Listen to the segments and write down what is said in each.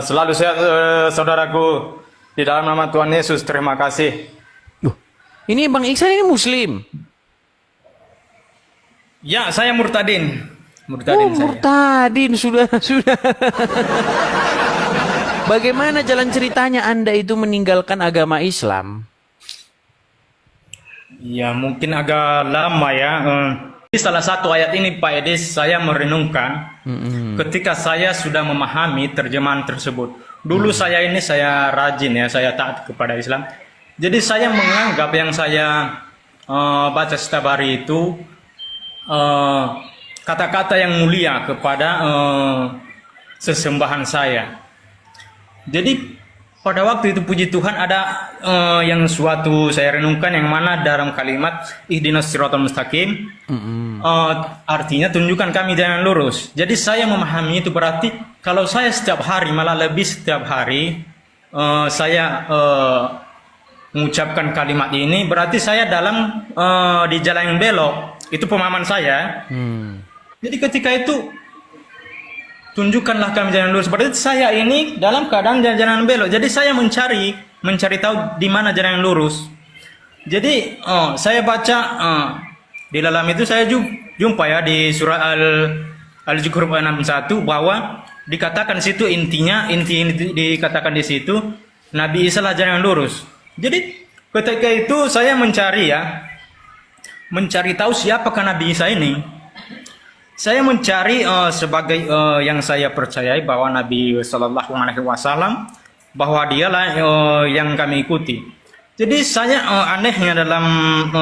Selalu sehat, saudaraku. Di dalam nama Tuhan Yesus, terima kasih. Ini Bang Iksan ini Muslim. Ya, saya murtadin. Oh, Murtadin saya. murtadin sudah. Bagaimana jalan ceritanya Anda itu meninggalkan agama Islam? Ya, mungkin agak lama ya. Di salah satu ayat ini, Pak Edis, saya merenungkan ketika saya sudah memahami terjemahan tersebut. Dulu saya rajin ya, saya taat kepada Islam. Jadi saya menganggap yang saya baca setiap hari itu kata-kata yang mulia kepada sesembahan saya. Jadi pada waktu itu puji Tuhan ada yang suatu saya renungkan yang mana dalam kalimat ihdinas siratal mustaqim artinya tunjukkan kami jalan lurus. Jadi saya memahami itu berarti kalau saya setiap hari malah lebih setiap hari saya mengucapkan kalimat ini berarti saya dalam di jalan yang belok. Itu pemahaman saya. Jadi ketika itu tunjukkanlah kami jalan lurus. Berarti saya ini dalam keadaan jalan belok. Jadi saya mencari tahu di mana jalan yang lurus. Jadi saya baca di dalam itu saya jumpa ya di surah Al-Zukhruf 61 bahwa dikatakan situ inti dikatakan di situ Nabi Isa lah jalan yang lurus. Jadi ketika itu saya mencari tahu siapakah Nabi Isa ini. Saya mencari sebagai yang saya percayai bahwa Nabi Shallallahu Alaihi Wasallam bahwa dialah yang kami ikuti. Jadi saya anehnya dalam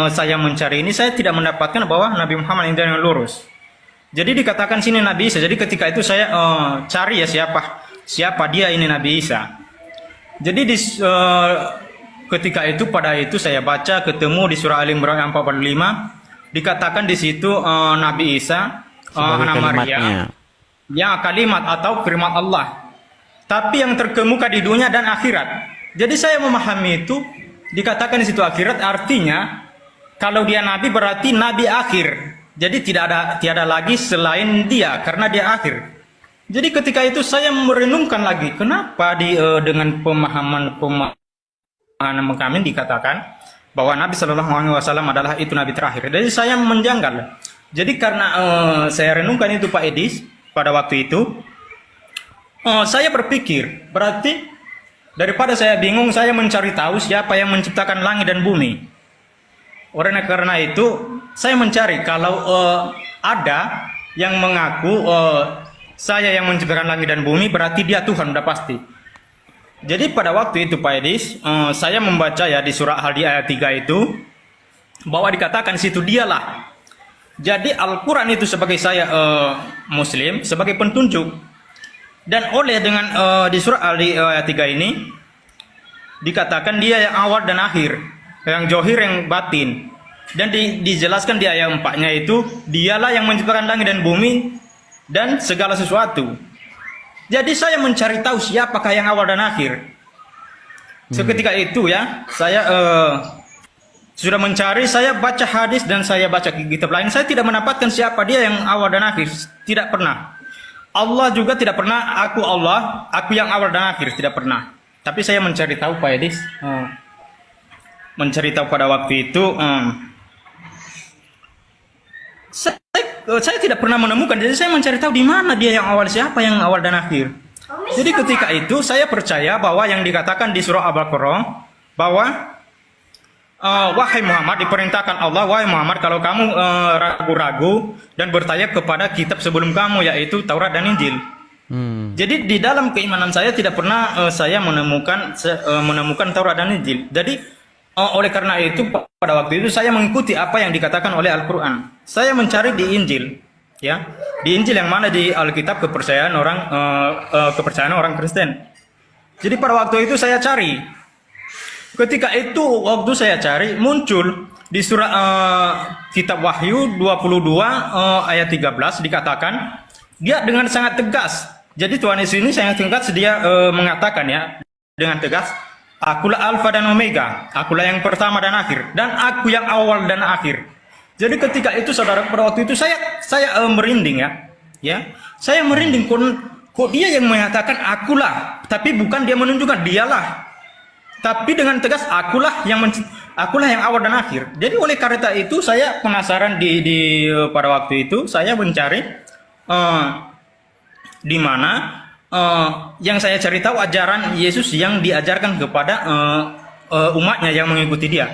saya mencari ini saya tidak mendapatkan bahwa Nabi Muhammad yang lurus. Jadi dikatakan sini Nabi Isa. Jadi ketika itu saya cari ya siapa dia ini Nabi Isa. Jadi ketika itu pada itu saya baca ketemu di surah Al-Imran 45 dikatakan di situ Nabi Isa anak Maria, ya kalimat atau firman Allah. Tapi yang terkemuka di dunia dan akhirat. Jadi saya memahami itu dikatakan di situ akhirat artinya kalau dia nabi berarti nabi akhir. Jadi tiada lagi selain dia karena dia akhir. Jadi ketika itu saya merenungkan lagi kenapa dengan pemahaman kami dikatakan bahwa Nabi Shallallahu Alaihi Wasallam adalah itu nabi terakhir. Jadi saya menjanggal. Jadi karena saya renungkan itu Pak Edis pada waktu itu, saya berpikir berarti daripada saya bingung saya mencari tahu siapa yang menciptakan langit dan bumi. Oleh karena itu saya mencari kalau ada yang mengaku saya yang menciptakan langit dan bumi berarti dia Tuhan udah pasti. Jadi pada waktu itu Pak Edis saya membaca ya di surah Al-Hadi ayat 3 itu bahwa dikatakan situ dialah. Jadi Al-Quran itu sebagai saya Muslim sebagai pentunjuk dan oleh dengan di surah ayat 3 ini dikatakan dia yang awal dan akhir, yang zohir yang batin dan dijelaskan di ayat 4-nya itu dialah yang menciptakan langit dan bumi dan segala sesuatu. Jadi saya mencari tahu siapakah yang awal dan akhir. Seketika itu ya saya sudah mencari, saya baca hadis dan saya baca kitab lain, saya tidak mendapatkan siapa dia yang awal dan akhir, tidak pernah. Allah juga tidak pernah, aku yang awal dan akhir, tidak pernah. Tapi saya mencari tahu Pak Edis, mencari tahu pada waktu itu, saya tidak pernah menemukan, jadi saya mencari tahu di mana dia yang awal, siapa yang awal dan akhir. Jadi ketika itu saya percaya bahwa yang dikatakan di surah Al-Baqarah, bahwa wahai Muhammad, diperintahkan Allah, wahai Muhammad, kalau kamu ragu-ragu dan bertanya kepada kitab sebelum kamu, yaitu Taurat dan Injil. Jadi di dalam keimanan saya tidak pernah saya menemukan Taurat dan Injil. Jadi oleh karena itu pada waktu itu saya mengikuti apa yang dikatakan oleh Al-Quran. Saya mencari di Injil, ya, di Injil yang mana di Alkitab kepercayaan orang Kristen. Jadi pada waktu itu saya cari. Ketika itu waktu saya cari muncul di surah kitab Wahyu 22 ayat 13 dikatakan dia dengan sangat tegas. Jadi Tuhan Yesus ini sangat tegas dia mengatakan ya dengan tegas, akulah Alfa dan Omega, akulah yang pertama dan akhir dan aku yang awal dan akhir. Jadi ketika itu saudara pada waktu itu saya merinding ya. Saya merinding kok dia yang mengatakan akulah, tapi bukan dia menunjukkan dialah, tapi dengan tegas akulah yang awal dan akhir. Jadi oleh karena itu saya penasaran pada waktu itu saya mencari di mana yang saya cari tahu ajaran Yesus yang diajarkan kepada umatnya yang mengikuti dia.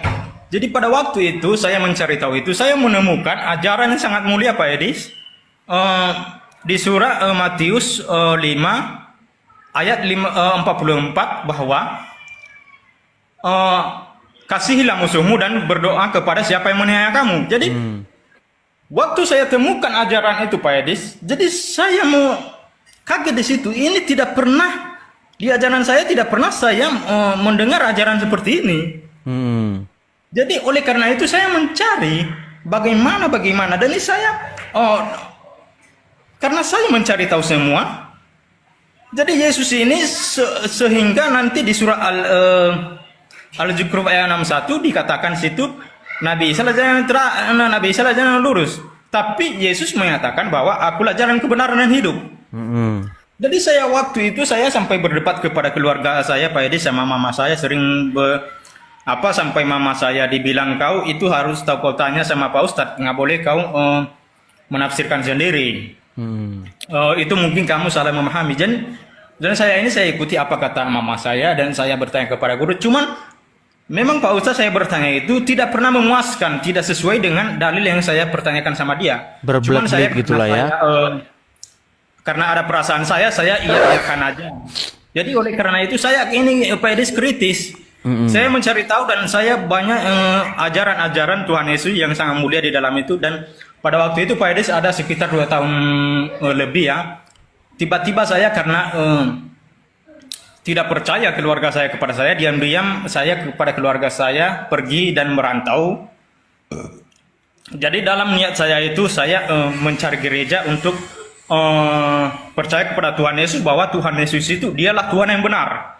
Jadi pada waktu itu saya mencari tahu itu, saya menemukan ajaran yang sangat mulia Pak Edis di surah Matius 5 ayat 44 bahwa kasihilah musuhmu dan berdoa kepada siapa yang menganiaya kamu. Jadi waktu saya temukan ajaran itu Pak Edis, jadi saya mau kaget di situ. Ini tidak pernah di ajaran saya, tidak pernah saya mendengar ajaran seperti ini. Jadi oleh karena itu saya mencari bagaimana dan ini saya karena saya mencari tahu semua. Jadi Yesus ini sehingga nanti di surah Al-Zukhruf ayat 61 dikatakan situ Nabi Isa lah jalan lurus, tapi Yesus menyatakan bahwa akulah jalan kebenaran dan hidup. Jadi saya waktu itu saya sampai berdebat kepada keluarga saya Pak Edi sama mama saya, sering sampai mama saya dibilang kau itu harus tahu, kau tanya sama Pak Ustadz, nggak boleh kau menafsirkan sendiri. Itu mungkin kamu salah memahami. Dan saya ikuti apa kata mama saya dan saya bertanya kepada guru. Cuman memang Pak Ustadz saya bertanya itu tidak pernah memuaskan, tidak sesuai dengan dalil yang saya pertanyakan sama dia. Cuman saya gitulah ya. Karena ada perasaan saya iya-iyakan aja. Jadi oleh karena itu saya ini Pak Edis kritis. Saya mencari tahu dan saya banyak ajaran-ajaran Tuhan Yesus yang sangat mulia di dalam itu. Dan pada waktu itu Pak Edis ada sekitar 2 tahun lebih ya. Tiba-tiba saya karena tidak percaya keluarga saya kepada saya, diam-diam saya kepada keluarga saya pergi dan merantau. Jadi dalam niat saya itu saya mencari gereja untuk percaya kepada Tuhan Yesus, bahwa Tuhan Yesus itu dialah Tuhan yang benar.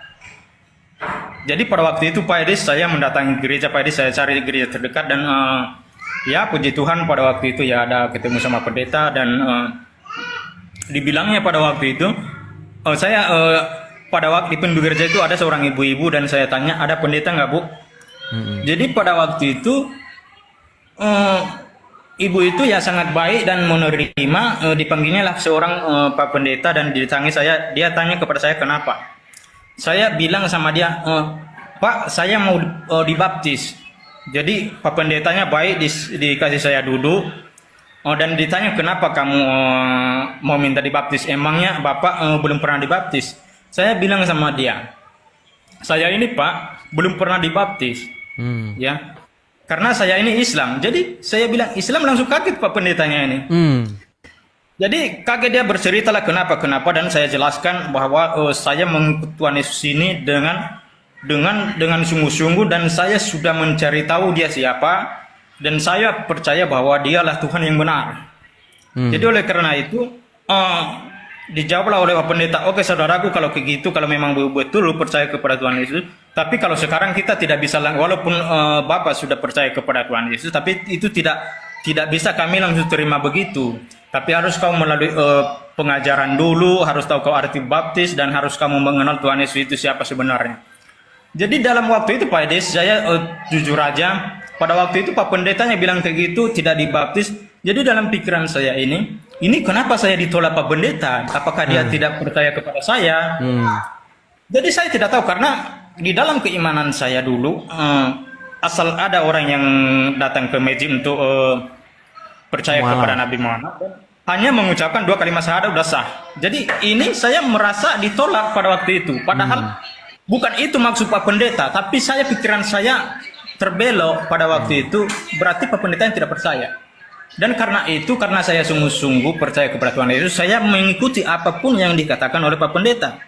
Jadi pada waktu itu Pak Edis saya mendatangi gereja Pak Edis, saya cari gereja terdekat dan ya puji Tuhan pada waktu itu ya ada ketemu sama pendeta dan dibilangnya pada waktu itu saya pada waktu di pintu gereja itu ada seorang ibu-ibu dan saya tanya ada pendeta nggak Bu? Jadi pada waktu itu ibu itu ya sangat baik dan menerima, dipanggilnya lah seorang Pak Pendeta dan dia tanya kepada saya kenapa. Saya bilang sama dia, Pak saya mau dibaptis. Jadi Pak Pendetanya baik, dikasih saya duduk dan ditanya kenapa kamu mau minta dibaptis, emangnya Bapak belum pernah dibaptis. Saya bilang sama dia, saya ini Pak belum pernah dibaptis ya. Karena saya ini Islam, jadi saya bilang Islam, langsung kaget Pak Pendetanya ini. Jadi kaget dia, berceritalah kenapa dan saya jelaskan bahwa saya mengikuti Tuhan Yesus ini dengan sungguh-sungguh dan saya sudah mencari tahu dia siapa dan saya percaya bahwa dialah Tuhan yang benar. Jadi oleh karena itu dijawablah oleh Pak Pendeta, oke saudaraku kalau begitu, kalau memang betul percaya kepada Tuhan Yesus, tapi kalau sekarang kita tidak bisa, walaupun Bapak sudah percaya kepada Tuhan Yesus, tapi itu tidak bisa kami langsung terima begitu. Tapi harus kau melalui pengajaran dulu, harus tahu kau arti baptis dan harus kamu mengenal Tuhan Yesus itu siapa sebenarnya. Jadi dalam waktu itu Pak Edis, saya jujur aja, pada waktu itu Pak Pendetanya bilang kayak gitu, tidak dibaptis. Jadi dalam pikiran saya ini kenapa saya ditolak Pak Pendeta? Apakah dia tidak percaya kepada saya? Jadi saya tidak tahu, karena di dalam keimanan saya dulu, asal ada orang yang datang ke masjid untuk percaya kepada Nabi Muhammad, hanya mengucapkan 2 kalimat syahadat udah sah. Jadi ini saya merasa ditolak pada waktu itu. Padahal bukan itu maksud Pak Pendeta, tapi pikiran saya terbelok pada waktu itu, berarti Pak Pendeta yang tidak percaya. Dan karena saya sungguh-sungguh percaya kepada Tuhan Yesus, saya mengikuti apapun yang dikatakan oleh Pak Pendeta.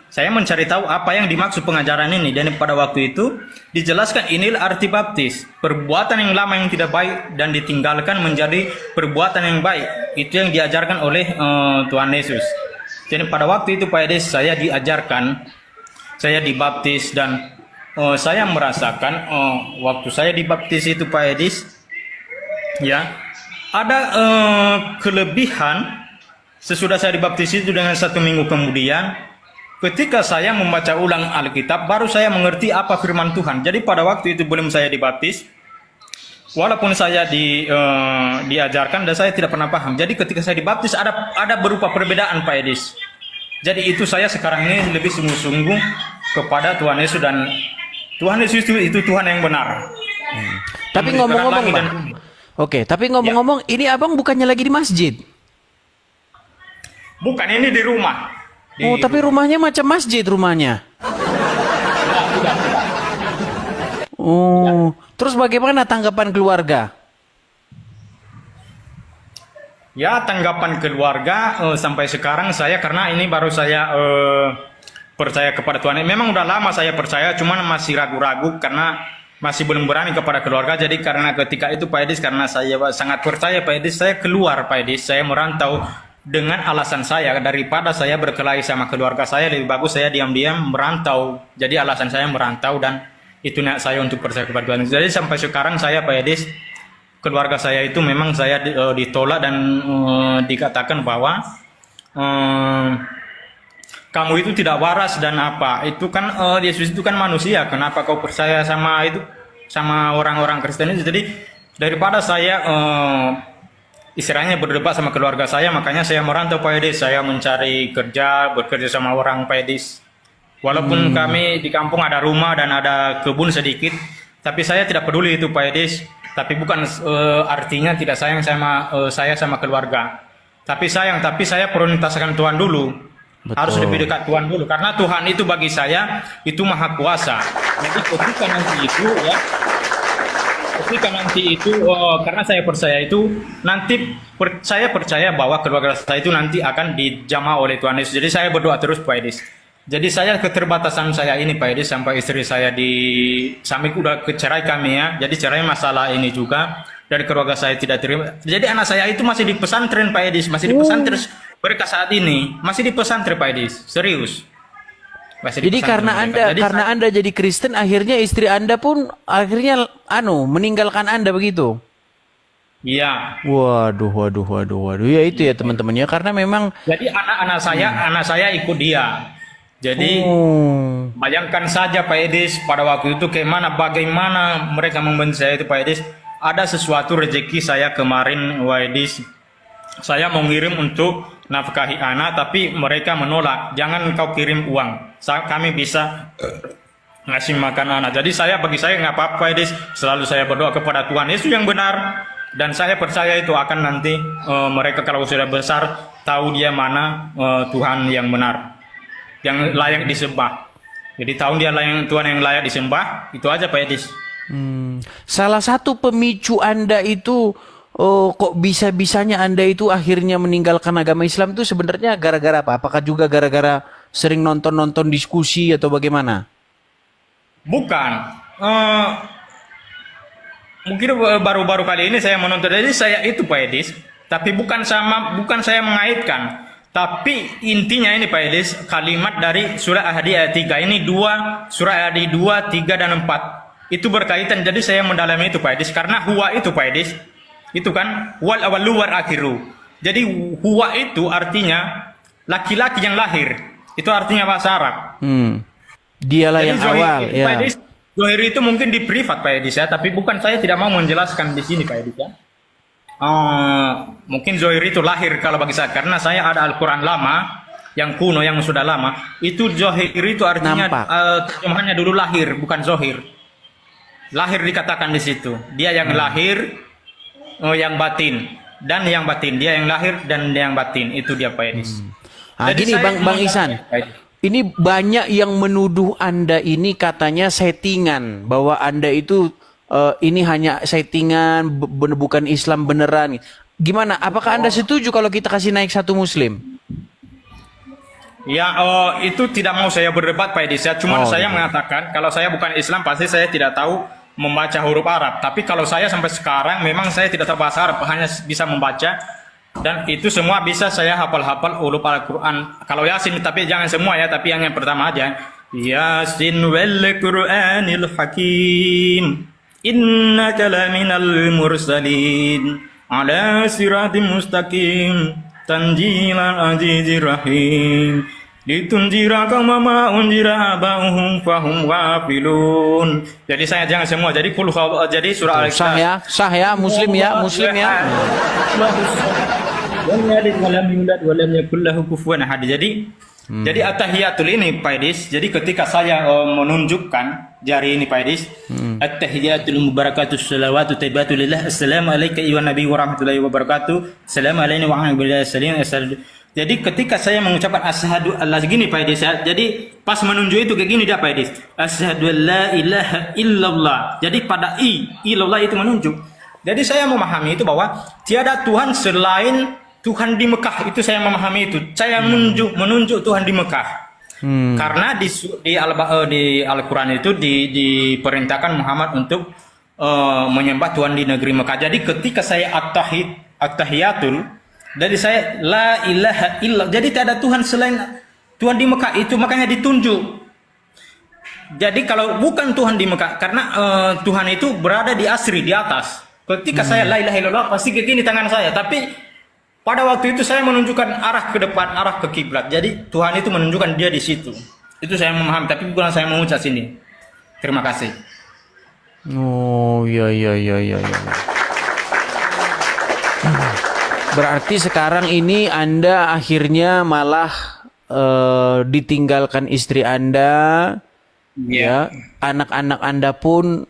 Saya mencari tahu apa yang dimaksud pengajaran ini, dan pada waktu itu dijelaskan inilah arti baptis, perbuatan yang lama yang tidak baik dan ditinggalkan menjadi perbuatan yang baik. Itu yang diajarkan oleh Tuhan Yesus. Jadi pada waktu itu Pak Edis saya diajarkan, saya dibaptis dan saya merasakan waktu saya dibaptis itu Pak Edis, ya ada kelebihan sesudah saya dibaptis itu dengan 1 minggu kemudian, ketika saya membaca ulang Alkitab, baru saya mengerti apa firman Tuhan. Jadi pada waktu itu belum saya dibaptis, walaupun saya diajarkan dan saya tidak pernah paham. Jadi ketika saya dibaptis ada berupa perbedaan Pak Edis. Jadi itu saya sekarang ini lebih sungguh-sungguh kepada Tuhan Yesus, dan Tuhan Yesus itu Tuhan yang benar. Tapi Memberikan ngomong-ngomong langit Bang. dan bumi. Oke, tapi ngomong-ngomong ini abang bukannya lagi di masjid? Bukan, ini di rumah. Oh, tapi rumahnya macam masjid rumahnya. Oh, terus bagaimana tanggapan keluarga? Ya, tanggapan keluarga sampai sekarang saya, karena ini baru saya percaya kepada Tuhan. Memang udah lama saya percaya, cuman masih ragu-ragu karena masih belum berani kepada keluarga. Jadi karena ketika itu Pak Edis, karena saya sangat percaya Pak Edis, saya keluar Pak Edis, saya merantau dengan alasan saya, daripada saya berkelahi sama keluarga saya, lebih bagus saya diam-diam merantau. Jadi alasan saya merantau, dan itu niat saya untuk percaya kepada Tuhan. Jadi sampai sekarang saya Pak Edis, keluarga saya itu memang saya ditolak dan dikatakan bahwa kamu itu tidak waras dan apa. Itu kan Yesus itu kan manusia. Kenapa kau percaya sama itu, sama orang-orang Kristen itu? Jadi daripada saya istilahnya berdebat sama keluarga saya, makanya saya merantau Pak Edis. Saya mencari kerja, bekerja sama orang Pak Edis. Walaupun kami di kampung ada rumah dan ada kebun sedikit, tapi saya tidak peduli itu Pak Edis. Tapi bukan artinya tidak sayang sama saya sama keluarga. Tapi sayang, tapi saya prioritaskan Tuhan dulu. Betul. Harus lebih dekat Tuhan dulu, karena Tuhan itu bagi saya itu maha kuasa. Jadi ketika nanti itu ya, ketika nanti itu karena saya percaya itu nanti saya percaya bahwa keluarga saya itu nanti akan dijamah oleh Tuhan Yesus. Jadi saya berdoa terus Pak Edis. Jadi saya keterbatasan saya ini Pak Edis, sampai istri saya sampai udah kecerai kami ya. Jadi cerai masalah ini juga, dari keluarga saya tidak terima. Jadi anak saya itu masih di pesantren Pak Edis, masih di pesantren mereka saat ini masih di pesantren Pak Edis, serius. Masih di Jadi pesantren karena mereka. Anda Jadi karena Anda jadi Kristen, akhirnya istri Anda pun akhirnya meninggalkan Anda begitu. iya. Waduh. Ya itu ya teman-teman ya, karena memang Jadi anak saya ikut dia. Jadi bayangkan saja Pak Edis, pada waktu itu bagaimana mereka membenci saya itu Pak Edis. Ada sesuatu rezeki saya kemarin Pak Edis. Saya mau ngirim untuk nafkahi anak, tapi mereka menolak. Jangan kau kirim uang, kami bisa ngasih makan anak. Jadi bagi saya nggak apa-apa Edis. Selalu saya berdoa kepada Tuhan Yesus yang benar. Dan saya percaya itu akan nanti mereka kalau sudah besar tahu dia mana Tuhan yang benar, yang layak disembah. Jadi tahu dia Tuhan yang layak disembah. Itu aja Pak Edis. salah satu pemicu Anda itu kok bisa-bisanya Anda itu akhirnya meninggalkan agama Islam itu sebenarnya gara-gara apa? Apakah juga gara-gara sering nonton-nonton diskusi atau bagaimana? Bukan. Mungkin baru-baru kali ini saya menonton. Jadi saya itu Pak Edis, tapi bukan saya mengaitkan. Tapi intinya ini Pak Edis, kalimat dari surah Al-Hadid ayat 3 ini surah Al-Hadid 2, 3 dan 4 itu berkaitan. Jadi saya mendalami itu Pak Edis, karena huwa itu Pak Edis itu kan wal awalu wal akhiru. Jadi huwa itu artinya laki-laki yang lahir. Itu artinya bahasa Arab. Dialah Jadi yang Zohir awal itu, ya. Pak Edis, Zohir itu mungkin di privat Pak Edis ya, tapi bukan, saya tidak mau menjelaskan di sini Pak Edis ya. Mungkin Zohir itu lahir kalau bagi saya, karena saya ada Al-Quran lama yang kuno yang sudah lama. Itu Zohir itu artinya terjemahannya dulu lahir, bukan Zohir. Lahir dikatakan di situ. Dia yang lahir, yang batin, dan yang batin. Dia yang lahir dan dia yang batin. Itu dia Pak Edis. Jadi Gini Bang Ihsan, ini banyak yang menuduh Anda ini katanya settingan, bahwa Anda itu ini hanya settingan, bukan Islam beneran. Gimana? Apakah Anda setuju kalau kita kasih naik satu Muslim? Ya, itu tidak mau saya berdebat Pak Edis ya. Cuman saya mengatakan kalau saya bukan Islam pasti saya tidak tahu membaca huruf Arab. Tapi kalau saya sampai sekarang memang saya tidak tahu bahasa Arab, hanya bisa membaca. Dan itu semua bisa saya hafal-hafal huruf Al-Quran. Kalau Yasin, tapi jangan semua ya, tapi yang pertama aja. Yasin wal Qur'anil Hakim, innaka laminal mursalin ala siratim mustaqim tanjilal azizir rahim litunjira kama ma unjira abahum fahum ghafilun. Jadi saya jangan semua. Jadi jadi surah Al-Ikhlas. Sah ya, muslim ya. Lam yalid wa lam yulad wa lam yakul lahu kufuwan ahad. Jadi at-tahiyatul ini Pak Idris. Jadi ketika saya menunjukkan jari ini Pak Idris, at-tahiyatul mubarakatus salawatu taibatu lillah. Assalamu alayka ayyuhan nabi wa rahmatullahi wa barakatuh. Assalamu alayna wa ala salim. Jadi ketika saya mengucapkan asyhadu Allah gini Pak Idris ya. Jadi pas menunjuk itu kayak gini dia Pak Idris. Asyhadu an la ilaha illallah. Jadi pada illallah itu menunjuk. Jadi saya memahami itu bahwa tiada Tuhan selain Tuhan di Mekah. Itu saya memahami itu. Saya menunjuk Tuhan di Mekah. Karena di Al-Quran itu diperintahkan Muhammad untuk menyembah Tuhan di negeri Mekah. Jadi ketika saya at-tahiyatul, dari saya la ilaha illallah. Jadi tidak ada Tuhan selain Tuhan di Mekah. Itu makanya ditunjuk. Jadi kalau bukan Tuhan di Mekah, karena Tuhan itu berada di asri, di atas. Ketika saya la ilaha illallah, pasti ke kini tangan saya. Tapi pada waktu itu saya menunjukkan arah ke depan, arah ke kiblat. Jadi Tuhan itu menunjukkan dia di situ. Itu saya memahami, tapi bukan saya mengucap sini. Terima kasih. Oh, iya. Berarti sekarang ini Anda akhirnya malah ditinggalkan istri Anda, ya. Anak-anak Anda pun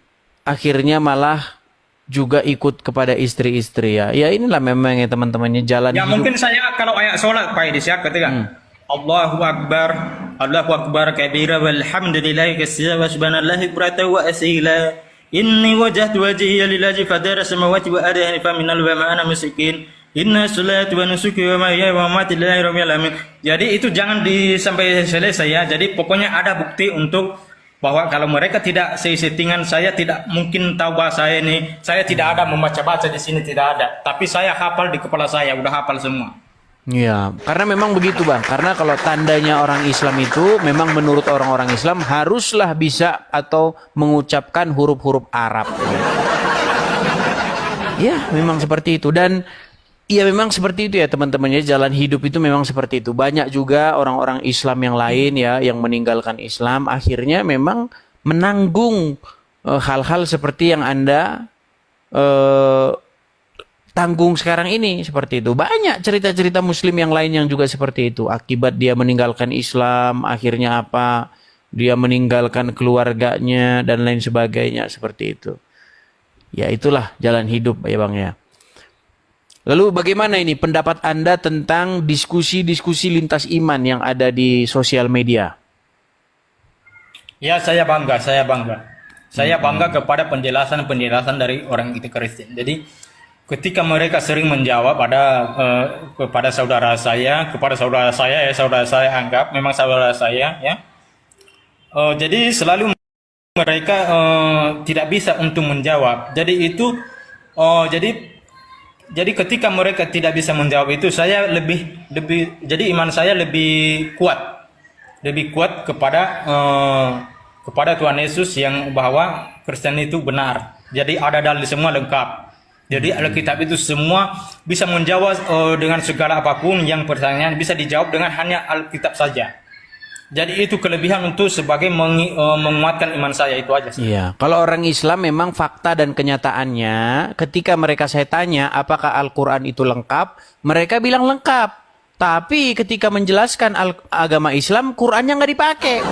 akhirnya malah juga ikut kepada istri-istri ya. Ya inilah memang ya teman-temannya jalan ya, hidup. mungkin saya kalau ayat sholat Pak Idis ya ketika Allahu Akbar kabira walhamdulillahi katsira wa subhanallahi bukratan wa asila inni wajjahtu wajhiya lillahi fadara samawati wa ardi hanifa minal wa ma ana musyrikin inna sholati wa nusuki wa mahyaya wa mamati lillahi rabbil alamin. Jadi itu jangan sampai selesai ya. Jadi pokoknya ada bukti untuk bahwa kalau mereka tidak settingan, saya tidak mungkin tahu bahasa ini. Saya tidak ada membaca-baca di sini, tidak ada. Tapi saya hafal di kepala saya, udah hafal semua. Iya, karena memang begitu Bang. Karena kalau tandanya orang Islam itu memang menurut orang-orang Islam haruslah bisa atau mengucapkan huruf-huruf Arab. Ya, memang seperti itu. Dan iya memang seperti itu ya teman-temannya, jalan hidup itu memang seperti itu. Banyak juga orang-orang Islam yang lain ya yang meninggalkan Islam akhirnya memang menanggung hal-hal seperti yang Anda tanggung sekarang ini seperti itu. Banyak cerita-cerita muslim yang lain yang juga seperti itu. Akibat dia meninggalkan Islam, akhirnya apa? Dia meninggalkan keluarganya dan lain sebagainya seperti itu. Ya itulah jalan hidup ya Bang ya. Lalu bagaimana ini pendapat Anda tentang diskusi-diskusi lintas iman yang ada di sosial media? Ya, saya bangga. Saya bangga kepada penjelasan dari orang itu Kristen. Jadi ketika mereka sering menjawab kepada saudara saya anggap memang saudara saya ya. Jadi selalu mereka tidak bisa untuk menjawab. Jadi ketika mereka tidak bisa menjawab itu, saya jadi iman saya lebih kuat kepada Tuhan Yesus yang bahwa Kristen itu benar. Jadi ada dalil semua lengkap. Jadi Alkitab itu semua bisa menjawab dengan segala apapun yang pertanyaan bisa dijawab dengan hanya Alkitab saja. Jadi itu kelebihan untuk sebagai menguatkan iman saya, itu aja sih. Iya, kalau orang Islam memang fakta dan kenyataannya ketika mereka saya tanya apakah Al-Quran itu lengkap, mereka bilang lengkap. Tapi ketika menjelaskan agama Islam, Qurannya nggak dipakai.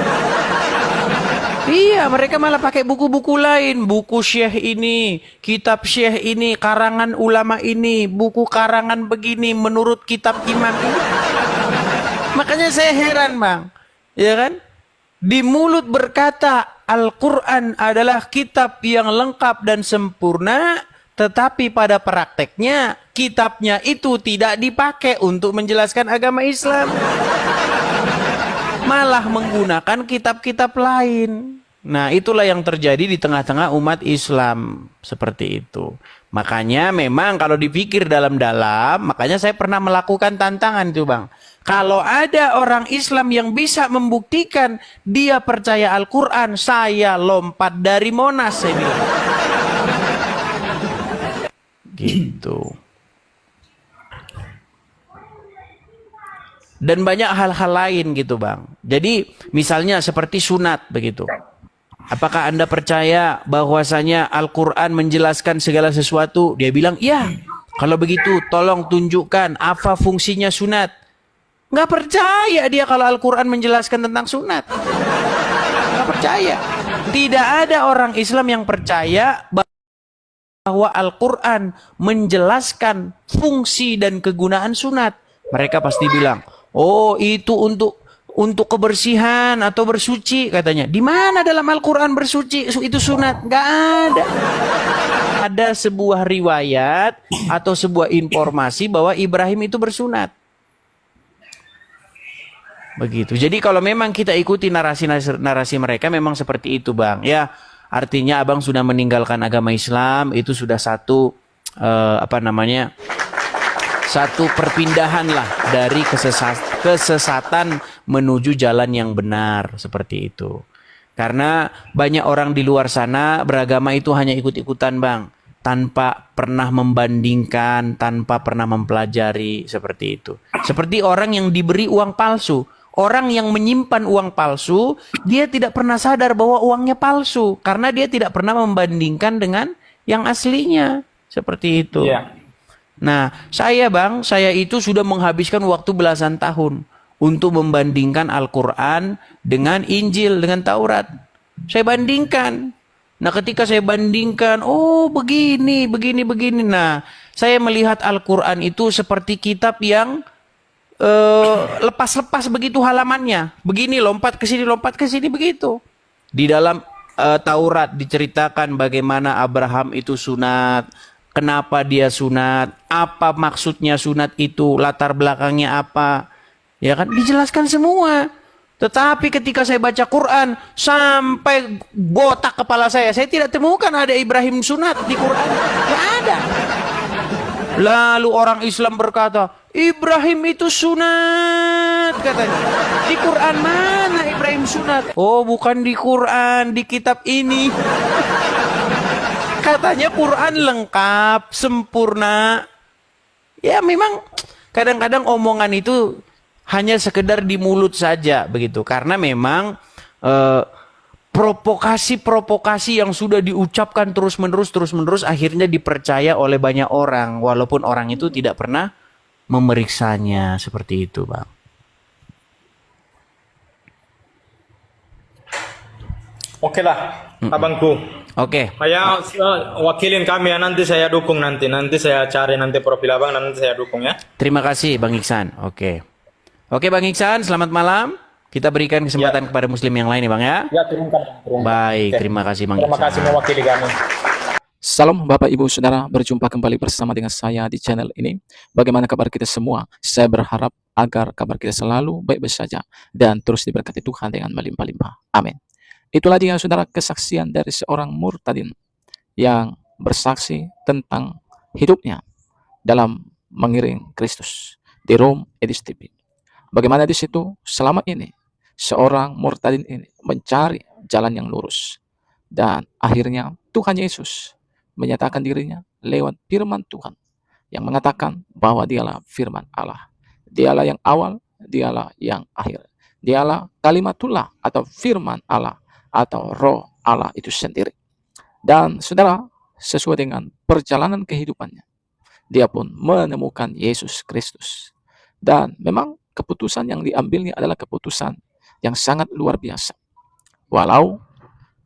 Iya, mereka malah pakai buku-buku lain, buku syekh ini, kitab syekh ini, karangan ulama ini, buku karangan begini menurut kitab imam ini. Makanya saya heran Bang. Ya kan? Di mulut berkata Al-Quran adalah kitab yang lengkap dan sempurna, tetapi pada prakteknya kitabnya itu tidak dipakai untuk menjelaskan agama Islam. Malah menggunakan kitab-kitab lain. Nah, itulah yang terjadi di tengah-tengah umat Islam. Seperti itu. Makanya memang kalau dipikir dalam-dalam, makanya saya pernah melakukan tantangan itu Bang. Kalau ada orang Islam yang bisa membuktikan dia percaya Al-Quran, saya lompat dari Monas, saya bilang. Gitu. dan banyak hal-hal lain gitu Bang. Jadi misalnya seperti sunat begitu. Apakah Anda percaya bahwasanya Al-Quran menjelaskan segala sesuatu? Dia bilang, iya. Kalau begitu, tolong tunjukkan apa fungsinya sunat. Nggak percaya dia kalau Al-Quran menjelaskan tentang sunat. Nggak percaya. Tidak ada orang Islam yang percaya bahwa Al-Quran menjelaskan fungsi dan kegunaan sunat. Mereka pasti bilang, oh itu untuk kebersihan atau bersuci katanya. Di mana dalam Al-Quran bersuci itu sunat? Nggak ada. Ada sebuah riwayat atau sebuah informasi bahwa Ibrahim itu bersunat. Begitu. Jadi kalau memang kita ikuti narasi mereka memang seperti itu Bang. Ya, artinya Abang sudah meninggalkan agama Islam, itu sudah satu satu perpindahan lah dari kesesatan menuju jalan yang benar seperti itu. Karena banyak orang di luar sana beragama itu hanya ikut-ikutan Bang, tanpa pernah membandingkan, tanpa pernah mempelajari seperti itu. Seperti orang yang diberi uang palsu. Orang yang menyimpan uang palsu, dia tidak pernah sadar bahwa uangnya palsu karena dia tidak pernah membandingkan dengan yang aslinya. Seperti itu. Iya. Nah, saya itu sudah menghabiskan waktu belasan tahun untuk membandingkan Al-Quran dengan Injil, dengan Taurat. Saya bandingkan. Nah, ketika saya bandingkan, oh begini. Nah, saya melihat Al-Quran itu seperti kitab yang lepas-lepas begitu halamannya. Begini, lompat ke sini begitu. Di dalam Taurat diceritakan bagaimana Abraham itu sunat, kenapa dia sunat, apa maksudnya sunat itu, latar belakangnya apa. Ya kan, dijelaskan semua. Tetapi ketika saya baca Quran, sampai botak kepala saya tidak temukan ada Ibrahim sunat di Quran. Tidak ada. Lalu orang Islam berkata, Ibrahim itu sunat, katanya. Di Quran mana Ibrahim sunat? Oh, bukan di Quran, di kitab ini. Katanya Quran lengkap, sempurna. Ya memang kadang-kadang omongan itu hanya sekedar di mulut saja begitu, karena memang provokasi yang sudah diucapkan terus-menerus akhirnya dipercaya oleh banyak orang walaupun orang itu tidak pernah memeriksanya, seperti itu Bang. Oke lah, abangku. Oke. Saya wakilin kami ya, nanti saya dukung nanti saya cari nanti profil abang, nanti saya dukung ya. Terima kasih Bang Iksan. Oke Bang Iksan, selamat malam. Kita berikan kesempatan kepada muslim yang lain ya Bang ya. Ya, turunkan. Baik, terima kasih Bang Iksan. Terima kasih mewakili kami. Salam Bapak Ibu Saudara, berjumpa kembali bersama dengan saya di channel ini. Bagaimana kabar kita semua? Saya berharap agar kabar kita selalu baik-baik saja dan terus diberkati Tuhan dengan melimpah-limpah. Amin. Itulah dia Saudara, kesaksian dari seorang murtadin yang bersaksi tentang hidupnya dalam mengiring Kristus di Rome Edis TV. Bagaimana di situ selama ini seorang murtadin ini mencari jalan yang lurus, dan akhirnya Tuhan Yesus menyatakan dirinya lewat firman Tuhan yang mengatakan bahwa dialah firman Allah, dialah yang awal, dialah yang akhir, dialah kalimatullah atau firman Allah atau roh Allah itu sendiri. Dan Saudara, sesuai dengan perjalanan kehidupannya, dia pun menemukan Yesus Kristus, dan memang keputusan yang diambilnya adalah keputusan yang sangat luar biasa. Walau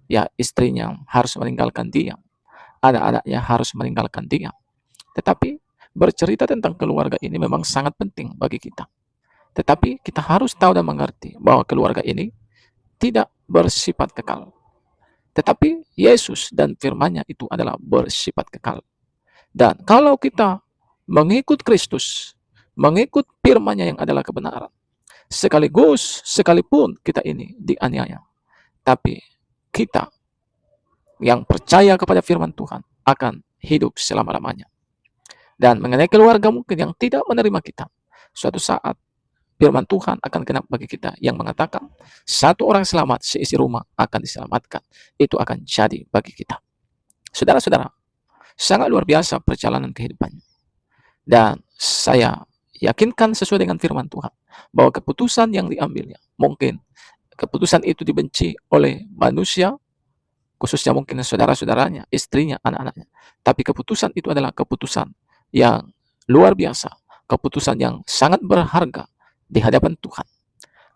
ya istrinya harus meninggalkan dia, anak-anaknya harus meninggalkan dia, tetapi bercerita tentang keluarga ini memang sangat penting bagi kita. Tetapi kita harus tahu dan mengerti bahwa keluarga ini tidak bersifat kekal. Tetapi Yesus dan firman-Nya itu adalah bersifat kekal. Dan kalau kita mengikut Kristus, mengikut firman-Nya yang adalah kebenaran, sekalipun kita ini dianiaya, tapi kita yang percaya kepada firman Tuhan akan hidup selama-lamanya. Dan mengenai keluarga mungkin yang tidak menerima kita, suatu saat firman Tuhan akan genap bagi kita yang mengatakan satu orang selamat, seisi rumah akan diselamatkan. Itu akan jadi bagi kita. Saudara-saudara, sangat luar biasa perjalanan kehidupannya. Dan saya yakinkan sesuai dengan firman Tuhan bahwa keputusan yang diambilnya mungkin keputusan itu dibenci oleh manusia, khususnya mungkin saudara-saudaranya, istrinya, anak-anaknya. Tapi keputusan itu adalah keputusan yang luar biasa, keputusan yang sangat berharga di hadapan Tuhan.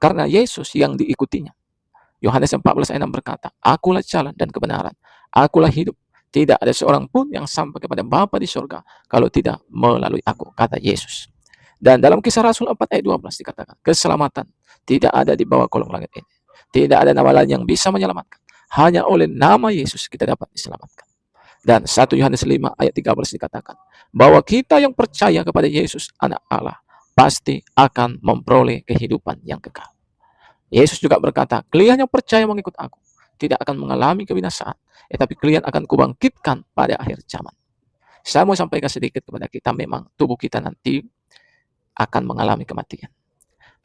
Karena Yesus yang diikutinya. Yohanes 14 ayat 6 berkata, "Akulah jalan dan kebenaran, akulah hidup. Tidak ada seorang pun yang sampai kepada Bapa di surga kalau tidak melalui aku," kata Yesus. Dan dalam Kisah Rasul 4 ayat 12 dikatakan, keselamatan tidak ada di bawah kolong langit ini. Tidak ada nama lain yang bisa menyelamatkan. Hanya oleh nama Yesus kita dapat diselamatkan. Dan 1 Yohanes 5 ayat 13 dikatakan, bahwa kita yang percaya kepada Yesus anak Allah pasti akan memperoleh kehidupan yang kekal. Yesus juga berkata, kalian yang percaya mengikut aku tidak akan mengalami kebinasaan, tetapi kalian akan kubangkitkan pada akhir zaman. Saya mau sampaikan sedikit kepada kita, memang tubuh kita nanti akan mengalami kematian.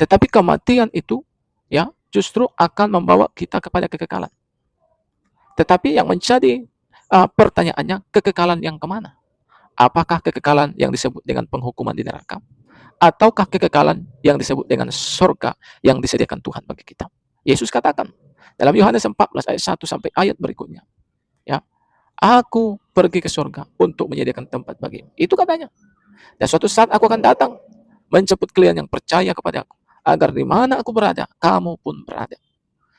Tetapi kematian itu ya justru akan membawa kita kepada kekekalan. Tetapi yang menjadi pertanyaannya, kekekalan yang kemana? Apakah kekekalan yang disebut dengan penghukuman di neraka? Ataukah kekekalan yang disebut dengan surga yang disediakan Tuhan bagi kita? Yesus katakan dalam Yohanes 14 ayat 1 sampai ayat berikutnya, ya, aku pergi ke surga untuk menyediakan tempat bagimu. Itu katanya. Dan suatu saat aku akan datang menjemput kalian yang percaya kepada aku, agar di mana aku berada, kamu pun berada.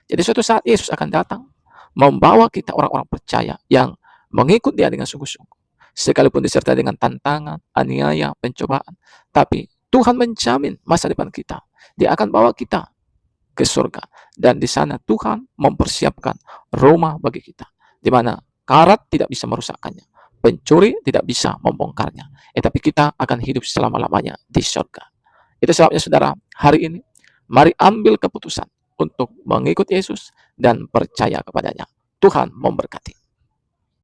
Jadi suatu saat Yesus akan datang membawa kita orang-orang percaya yang mengikut Dia dengan sungguh-sungguh. Sekalipun disertai dengan tantangan, aniaya, pencobaan, tapi Tuhan menjamin masa depan kita. Dia akan bawa kita ke surga. Dan di sana Tuhan mempersiapkan rumah bagi kita, di mana karat tidak bisa merusakkannya, pencuri tidak bisa membongkarnya. Tapi kita akan hidup selama-lamanya di surga. Itu sebabnya saudara, hari ini mari ambil keputusan untuk mengikut Yesus dan percaya kepadanya. Tuhan memberkati.